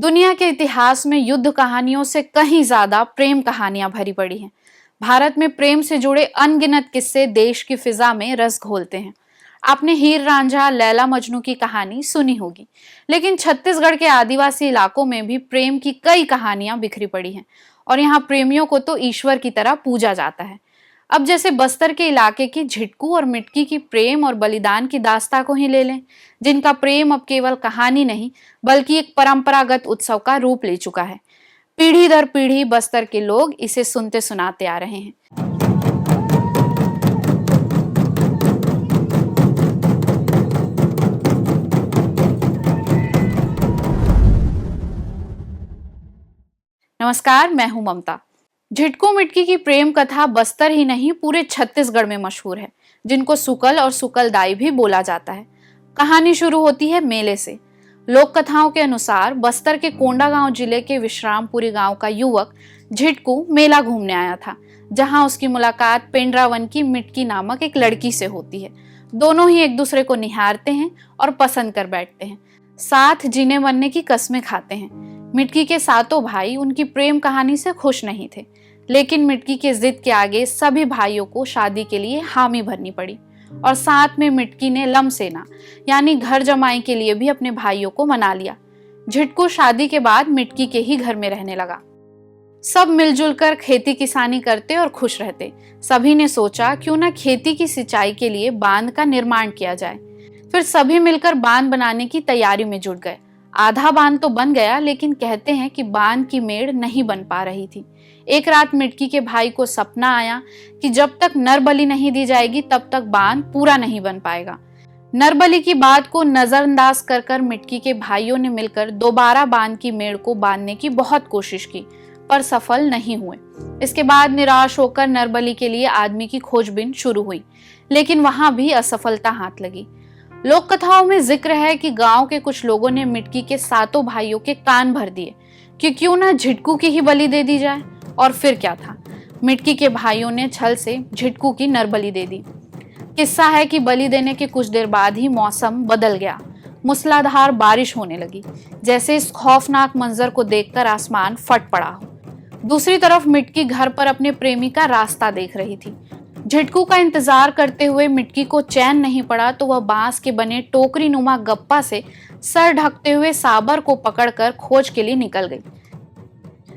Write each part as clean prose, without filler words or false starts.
दुनिया के इतिहास में युद्ध कहानियों से कहीं ज्यादा प्रेम कहानियां भरी पड़ी हैं। भारत में प्रेम से जुड़े अनगिनत किस्से देश की फिजा में रस घोलते हैं। आपने हीर रांझा, लैला मजनू की कहानी सुनी होगी, लेकिन छत्तीसगढ़ के आदिवासी इलाकों में भी प्रेम की कई कहानियां बिखरी पड़ी हैं और यहाँ प्रेमियों को तो ईश्वर की तरह पूजा जाता है। अब जैसे बस्तर के इलाके की झिटकू और मिटकी की प्रेम और बलिदान की दास्ता को ही ले लें, जिनका प्रेम अब केवल कहानी नहीं बल्कि एक परंपरागत उत्सव का रूप ले चुका है। पीढ़ी दर पीढ़ी बस्तर के लोग इसे सुनते सुनाते आ रहे हैं। नमस्कार, मैं हूं ममता। झिटकू मिटकी की प्रेम कथा बस्तर ही नहीं पूरे छत्तीसगढ़ में मशहूर है, जिनको सुकल और सुकलदाई भी बोला जाता है। कहानी शुरू होती है मेले से। लोक कथाओं के अनुसार बस्तर के कोंडागांव जिले के विश्रामपुरी गांव का युवक झिटकू मेला घूमने आया था, जहां उसकी मुलाकात पेंड्रावन की मिटकी नामक एक लड़की से होती है। दोनों ही एक दूसरे को निहारते हैं और पसंद कर बैठते हैं। साथ जीने मरने की कस्में खाते हैं। मिटकी के सातों भाई उनकी प्रेम कहानी से खुश नहीं थे, लेकिन मिटकी के जिद के आगे सभी भाइयों को शादी के लिए हामी भरनी पड़ी और साथ में मिटकी ने लमसेना यानी घर जमाई के लिए भी अपने भाइयों को मना लिया। झिटकू शादी के बाद मिटकी के ही घर में रहने लगा। सब मिलजुल कर खेती किसानी करते और खुश रहते। सभी ने सोचा क्यों ना खेती की सिंचाई के लिए बांध का निर्माण किया जाए। फिर सभी मिलकर बांध बनाने की तैयारी में जुट गए। आधा बांध तो बन गया, लेकिन कहते हैं कि बांध की मेड़ नहीं बन पा रही थी। एक रात मिटकी के भाई को सपना आया कि जब तक नर बलि नहीं दी जाएगी तब तक बांध पूरा नहीं बन पाएगा। नर बलि की बात को नजरअंदाज कर मिटकी के भाइयों ने मिलकर दोबारा बांध की मेड़ को बांधने की बहुत कोशिश की, पर सफल नहीं हुए। इसके बाद निराश होकर नर बलि के लिए आदमी की खोजबीन शुरू हुई, लेकिन वहां भी असफलता हाथ लगी। लोक कथाओं में जिक्र है कि गांव के कुछ लोगों ने मिटकी के सातों भाइयों के कान भर दिए कि क्यों ना झिटकू की ही बलि दे दी जाए। और फिर क्या था, मिटकी के भाइयों ने छल से झिटकू की नरबलि दे दी। किस्सा है कि बलि देने के कुछ देर बाद ही मौसम बदल गया। मूसलाधार बारिश होने लगी, जैसे इस खौफनाक मंजर को देखकर आसमान फट पड़ा हो। दूसरी तरफ मिटकी घर पर अपने प्रेमी का रास्ता देख रही थी। झिटकू का इंतजार करते हुए मिटकी को चैन नहीं पड़ा तो वह बांस के बने टोकरी नुमा गप्पा से सर ढकते हुए साबर को पकड़कर खोज के लिए निकल गई।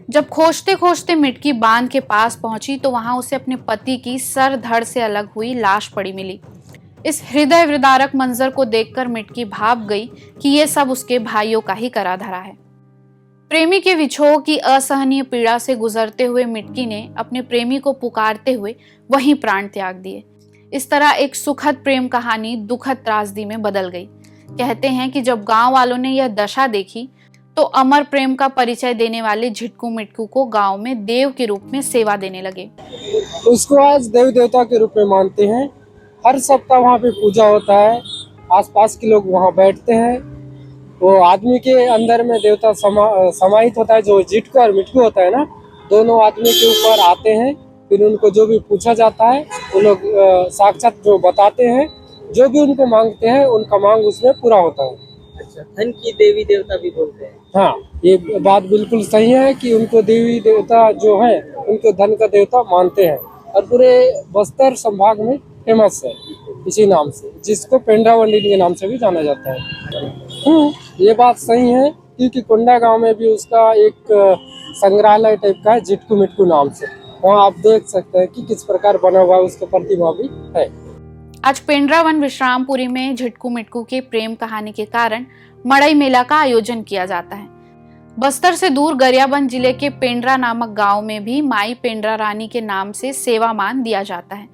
जब खोजते खोजते मिटकी बांध के पास पहुंची तो वहां उसे अपने पति की सर धड़ से अलग हुई लाश पड़ी मिली। इस हृदय विदारक मंजर को देखकर मिटकी भाप गई कि ये सब उसके भाइयों का ही करा धरा है। प्रेमी के विछोह की असहनीय पीड़ा से गुजरते हुए मिटकी ने अपने प्रेमी को पुकारते हुए वहीं प्राण त्याग दिए। इस तरह एक सुखद प्रेम कहानी दुखद त्रासदी में बदल गई। कहते हैं कि जब गांव वालों ने यह दशा देखी तो अमर प्रेम का परिचय देने वाले झिटकू मिटकू को गांव में देव के रूप में सेवा देने लगे। उसको आज देव देवता के रूप में मानते हैं। हर सप्ताह वहाँ पे पूजा होता है। आसपास के लोग वहाँ बैठते हैं। वो आदमी के अंदर में देवता समाहित होता है। जो झिटकू और मिटकू होता है ना, दोनों आदमी के ऊपर आते हैं। फिर उनको जो भी पूछा जाता है वो लोग साक्षात जो बताते हैं, जो भी उनको मांगते हैं उनका मांग उसमें पूरा होता है। अच्छा, धन की देवी देवता भी बोलते हैं। हाँ, ये बात बिल्कुल सही है कि उनको देवी देवता जो है उनको धन का देवता मानते हैं और पूरे बस्तर संभाग में फेमस है इसी नाम से, जिसको पेंड्रावंडी के नाम से भी जाना जाता है। ये बात सही है क्योंकि कोंडागांव में भी उसका एक संग्रहालय टाइप का है झिटकू मिटकू नाम से। वहाँ आप देख सकते हैं कि किस प्रकार बना हुआ उसका प्रतिमा भी है। आज पेंड्रावन विश्रामपुरी में झिटकू मिटकू के प्रेम कहानी के कारण मड़ई मेला का आयोजन किया जाता है। बस्तर से दूर गरियाबंद जिले के पेंड्रा नामक गांव में भी माई पेंड्रा रानी के नाम से सेवा मान दिया जाता है।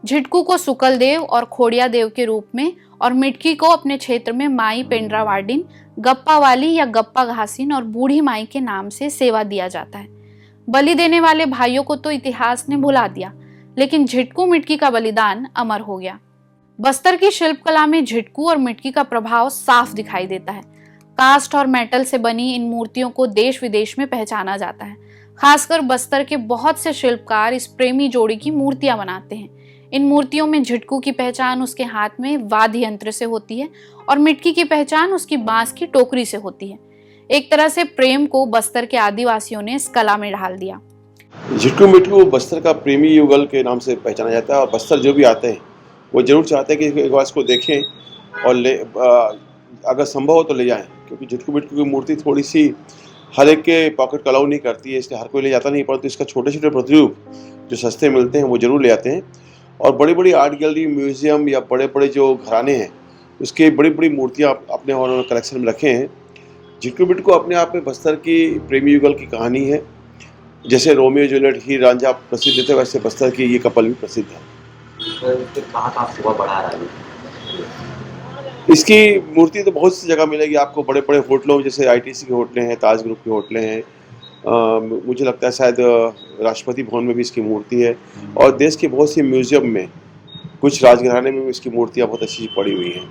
झिटकू को सुकल देव और खोड़िया देव के रूप में और मिटकी को अपने क्षेत्र में माई पेंड्रा वार्डिन, गप्पा वाली या गप्पा घासीन और बूढ़ी माई के नाम से सेवा दिया जाता है। बलि देने वाले भाइयों को तो इतिहास ने भुला दिया, लेकिन झिटकू मिटकी का बलिदान अमर हो गया। बस्तर की शिल्पकला में झिटकू और मिटकी का प्रभाव साफ दिखाई देता है। कास्ट और मेटल से बनी इन मूर्तियों को देश विदेश में पहचाना जाता है। खासकर बस्तर के बहुत से शिल्पकार इस प्रेमी जोड़ी की मूर्तियां बनाते हैं। इन मूर्तियों में झिटकू की पहचान उसके हाथ में वाद्य यंत्र से होती है और मिटकी की पहचान उसकी बांस की टोकरी से होती है। एक तरह से प्रेम को बस्तर के आदिवासियों ने इस कला में ढाल दिया। झिटकू मिटकू बस्तर का प्रेमी युगल के नाम से पहचाना जाता है और बस्तर जो भी आते हैं वो जरूर चाहते हैं कि एक बार इसको देखें और अगर संभव हो तो ले जाएं, क्योंकि झिटकू मिटकू की मूर्ति थोड़ी सी हर एक के पॉकेट अलाउ नहीं करती है, इसलिए हर कोई ले जाता नहीं, परंतु इसका छोटे छोटे प्रतिरूप जो सस्ते मिलते हैं वो जरूर ले आते हैं। और बड़ी बड़ी आर्ट गैलरी, म्यूजियम या बड़े बड़े जो घराने हैं उसके बड़ी बड़ी मूर्तियाँ अपने उन्होंने कलेक्शन में रखे हैं। झिटकू मिटकू अपने आप में बस्तर की प्रेमी युगल की कहानी है। जैसे रोमियो जूलियट, हीर रांझा प्रसिद्ध थे, वैसे बस्तर की ये कपल भी प्रसिद्ध है। फिर कहाँ शोभा बढ़ा रहा है? इसकी मूर्ति तो बहुत सी जगह मिलेगी आपको, बड़े बड़े होटलों में, जैसे आईटीसी के होटलें हैं, ताज ग्रुप की होटलें हैं, मुझे लगता है शायद राष्ट्रपति भवन में भी इसकी मूर्ति है, और देश के बहुत सी म्यूजियम में, कुछ राजघराने में भी इसकी मूर्तियाँ बहुत अच्छी पड़ी हुई हैं।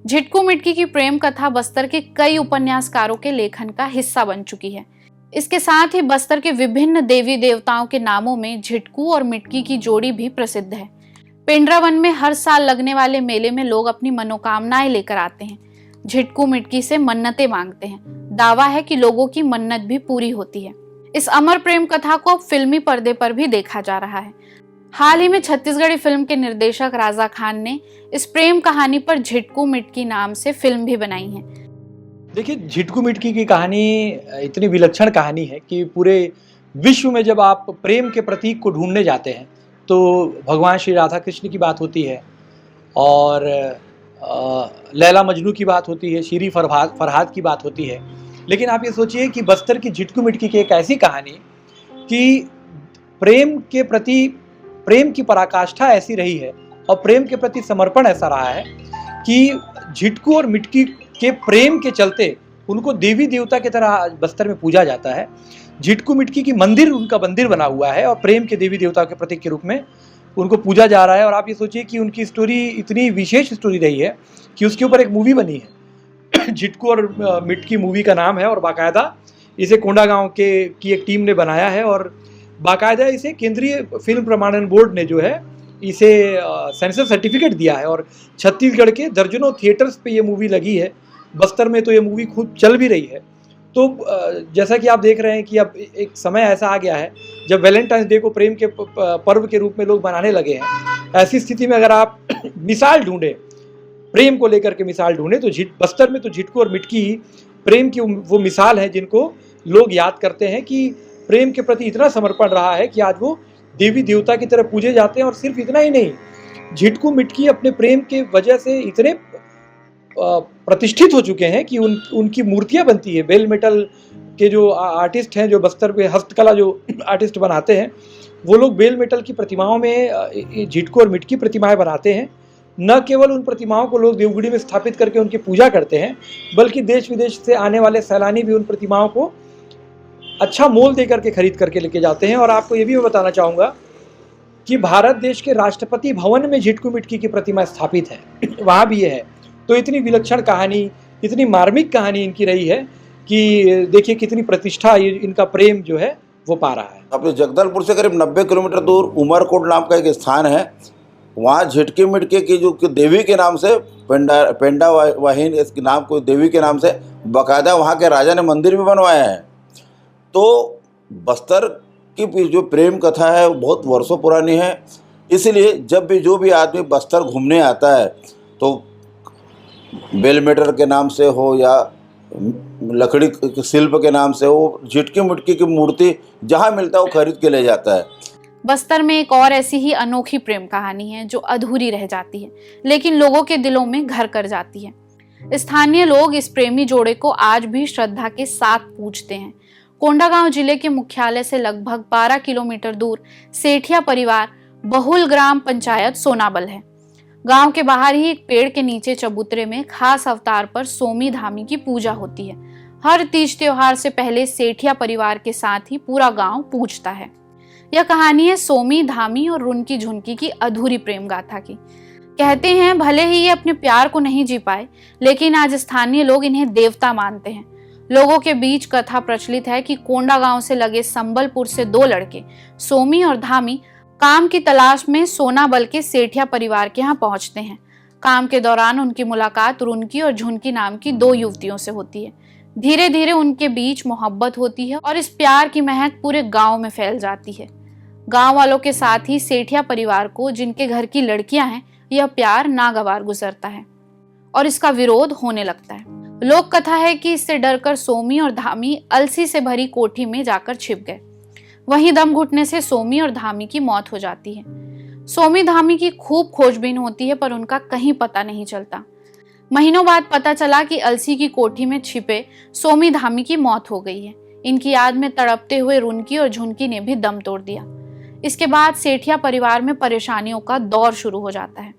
झिटकू मिटकी की प्रेम कथा बस्तर के कई उपन्यासकारों के लेखन का हिस्सा बन चुकी है। इसके साथ ही बस्तर के विभिन्न देवी देवताओं के नामों में झिटकू और मिटकी की जोड़ी भी प्रसिद्ध है। पेंड्रा वन में हर साल लगने वाले मेले में लोग अपनी मनोकामनाएं लेकर आते हैं। झिटकू मिटकी से मन्नतें मांगते हैं। दावा है कि लोगों की मन्नत भी पूरी होती है। इस अमर प्रेम कथा को अब फिल्मी पर्दे पर भी देखा जा रहा है। हाल ही में छत्तीसगढ़ी फिल्म के निर्देशक राजा खान ने इस प्रेम कहानी पर झिटकू मिटकी नाम से फिल्म भी बनाई है। देखिए, झिटकू मिटकी की कहानी इतनी विलक्षण कहानी है कि पूरे विश्व में जब आप प्रेम के प्रतीक को ढूंढने जाते हैं तो भगवान श्री राधा कृष्ण की बात होती है, और लैला मजनू की बात होती है, शीरी फरहाद की बात होती है। लेकिन आप ये सोचिए कि बस्तर की झिटकू मिटकी की एक ऐसी कहानी कि प्रेम के प्रति, प्रेम की पराकाष्ठा ऐसी रही है और प्रेम के प्रति समर्पण ऐसा रहा है कि झिटकू और मिटकी के प्रेम के चलते उनको देवी देवता की तरह बस्तर में पूजा जाता है। झिटकू मिटकी की मंदिर, उनका मंदिर बना हुआ है और प्रेम के देवी देवता के प्रतीक के रूप में उनको पूजा जा रहा है। और आप ये सोचिए कि उनकी स्टोरी इतनी विशेष स्टोरी रही है कि उसके ऊपर एक मूवी बनी है। झिटकू और मिटकी मूवी का नाम है, और बाकायदा इसे कोंडागांव की एक टीम ने बनाया है, और बाकायदा इसे केंद्रीय फिल्म प्रमाणन बोर्ड ने जो है इसे सेंसर सर्टिफिकेट दिया है। और छत्तीसगढ़ के दर्जनों थिएटर्स पे ये मूवी लगी है। बस्तर में तो ये मूवी खूब चल भी रही है। तो जैसा कि आप देख रहे हैं कि अब एक समय ऐसा आ गया है जब वैलेंटाइंस डे को प्रेम के पर्व के रूप में लोग मनाने लगे हैं। ऐसी स्थिति में अगर आप मिसाल ढूंढें, प्रेम को लेकर के मिसाल ढूंढें, तो बस्तर में तो झिटकू और मिटकी प्रेम की वो मिसाल है जिनको लोग याद करते हैं कि प्रेम के प्रति इतना समर्पण रहा है कि आज वो देवी देवता की तरह पूजे जाते हैं। और सिर्फ इतना ही नहीं, झिटकू मिटकी अपने प्रेम के वजह से इतने प्रतिष्ठित हो चुके हैं कि उनकी मूर्तियां बनती है। बेल मेटल के जो आर्टिस्ट हैं, जो बस्तर पे हस्तकला जो आर्टिस्ट बनाते हैं, वो लोग बेल मेटल की प्रतिमाओं में झिटकू और मिटकी प्रतिमाएं बनाते हैं। न केवल उन प्रतिमाओं को लोग देवगुड़ी में स्थापित करके उनकी पूजा करते हैं, बल्कि देश विदेश से आने वाले सैलानी भी उन प्रतिमाओं को अच्छा मोल दे करके खरीद करके लेके जाते हैं। और आपको ये भी मैं बताना चाहूँगा कि भारत देश के राष्ट्रपति भवन में झिटकू मिटकी की प्रतिमा स्थापित है, वहाँ भी ये है। तो इतनी विलक्षण कहानी, इतनी मार्मिक कहानी इनकी रही है कि देखिए कितनी प्रतिष्ठा इनका प्रेम जो है वो पा रहा है। अपने जगदलपुर से करीब 90 किलोमीटर दूर उमरकोट नाम का एक स्थान है। वहाँ झिटकी मिटकी की जो देवी के नाम से पेंडा वाहिन इसके नाम को देवी के नाम से बाकायदा वहाँ के राजा ने मंदिर भी बनवाया है। तो बस्तर की जो प्रेम कथा है वो बहुत वर्षों पुरानी है। इसलिए जब भी जो भी आदमी बस्तर घूमने आता है तो बेलमेटर के नाम से हो या लकड़ी के शिल्प के नाम से हो, झिटकी मिटकी की मूर्ति जहाँ मिलता है वो खरीद के ले जाता है। बस्तर में एक और ऐसी ही अनोखी प्रेम कहानी है जो अधूरी रह जाती है लेकिन लोगों के दिलों में घर कर जाती है। स्थानीय लोग इस प्रेमी जोड़े को आज भी श्रद्धा के साथ पूजते हैं। कोंडागांव जिले के मुख्यालय से लगभग 12 किलोमीटर दूर सेठिया परिवार बहुल ग्राम पंचायत सोनाबल है। गांव के बाहर ही एक पेड़ के नीचे चबूतरे में खास अवतार पर सोमी धामी की पूजा होती है। हर तीज त्योहार से पहले सेठिया परिवार के साथ ही पूरा गांव पूजता है। यह कहानी है सोमी धामी और रुनकी झुनकी की अधूरी प्रेम गाथा की। कहते हैं भले ही ये अपने प्यार को नहीं जी पाए, लेकिन आज स्थानीय लोग इन्हें देवता मानते हैं। लोगों के बीच कथा प्रचलित है कि कोंडागांव से लगे संबलपुर से 2 लड़के सोमी और धामी काम की तलाश में सोनाबल के सेठिया परिवार के यहाँ पहुंचते हैं। काम के दौरान उनकी मुलाकात रुनकी और झुनकी नाम की 2 युवतियों से होती है। धीरे धीरे उनके बीच मोहब्बत होती है और इस प्यार की महक पूरे गांव में फैल जाती है। गांव वालों के साथ ही सेठिया परिवार को, जिनके घर की लड़कियां हैं, यह प्यार नागवार गुजरता है और इसका विरोध होने लगता है। लोक कथा है कि इससे डरकर सोमी और धामी अलसी से भरी कोठी में जाकर छिप गए। वहीं दम घुटने से सोमी और धामी की मौत हो जाती है। सोमी धामी की खूब खोजबीन होती है पर उनका कहीं पता नहीं चलता। महीनों बाद पता चला कि अलसी की कोठी में छिपे सोमी धामी की मौत हो गई है। इनकी याद में तड़पते हुए रुनकी और झुनकी ने भी दम तोड़ दिया। इसके बाद सेठिया परिवार में परेशानियों का दौर शुरू हो जाता है।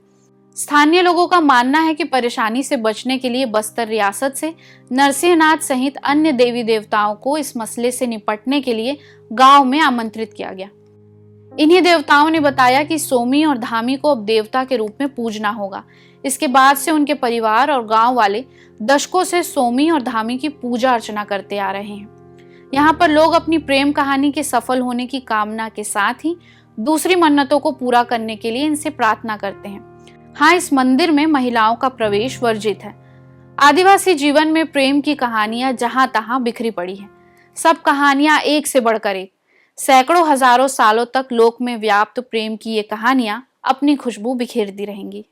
स्थानीय लोगों का मानना है कि परेशानी से बचने के लिए बस्तर रियासत से नरसिंहनाथ सहित अन्य देवी देवताओं को इस मसले से निपटने के लिए गांव में आमंत्रित किया गया। इन्हीं देवताओं ने बताया कि सोमी और धामी को अब देवता के रूप में पूजना होगा। इसके बाद से उनके परिवार और गांव वाले दशकों से सोमी और धामी की पूजा अर्चना करते आ रहे हैं। यहाँ पर लोग अपनी प्रेम कहानी के सफल होने की कामना के साथ ही दूसरी मन्नतों को पूरा करने के लिए इनसे प्रार्थना करते हैं। हाँ, इस मंदिर में महिलाओं का प्रवेश वर्जित है। आदिवासी जीवन में प्रेम की कहानियां जहां तहां बिखरी पड़ी हैं। सब कहानियां एक से बढ़कर एक, सैकड़ों हजारों सालों तक लोक में व्याप्त प्रेम की ये कहानियां अपनी खुशबू बिखेरती रहेंगी।